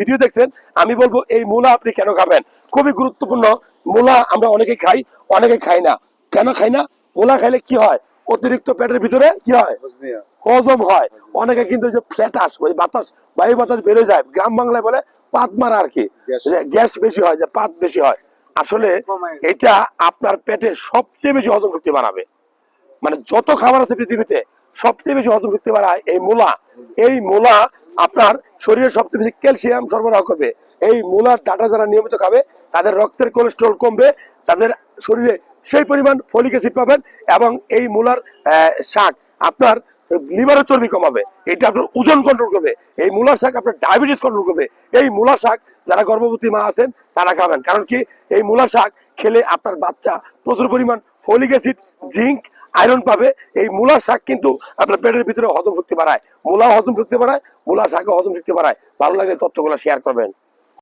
Video দেখছেন, আমি বলবো এই মূলা আপনি কেন খাবেন। খুবই গুরুত্বপূর্ণ। মূলা আমরা অনেকে খাই, অনেকে খাই না। কেন খাই না? মূলা খাইলে কি হয়, অতিরিক্ত পেটের ভিতরে কি হয়, হজম হয়। অনেকে কিন্তু যে ফ্ল্যাটাস, ওই বাতাস, বায়ু বাতাস বেরোয় যায়, গ্রাম বাংলায় বলে পাত মারা আর কি, গ্যাস বেশি হয়, যে পাত বেশি হয়। আসলে এটা আপনার পেটে সবচেয়ে বেশি হজম শক্তি বাড়াবে। মানে যত খাবার আছে পৃথিবীতে সবচেয়ে বেশি হজম শক্তি বাড়ায় এই মূলা। এই মূলা আপনার শরীরে সবচেয়ে বেশি ক্যালসিয়াম সরবরাহ করবে। এই মূলার ডাটা যারা নিয়মিত খাবে তাদের রক্তের কোলেস্ট্রল কমবে, তাদের শরীরে সেই পরিমাণ ফলিক অ্যাসিড পাবেন। এবং এই মূলার শাক আপনার লিভারের চর্বি কমাবে, এটা আপনার ওজন কন্ট্রোল করবে। এই মূলার শাক আপনার ডায়াবেটিস কন্ট্রোল করবে। এই মূলার শাক যারা গর্ভবতী মা আছেন তারা খাবেন, কারণ কি এই মূলার শাক খেলে আপনার বাচ্চা প্রচুর পরিমাণ ফলিক অ্যাসিড, জিঙ্ক, আয়রন পাবে। এই মূলা শাক কিন্তু আপনার পেটের ভিতরে হজম শক্তি বাড়ায়। মূলা হজম শক্তি বাড়ায়, মূলা শাকও হজম শক্তি বাড়ায়। ভালো লাগলে তথ্যগুলো শেয়ার করবেন।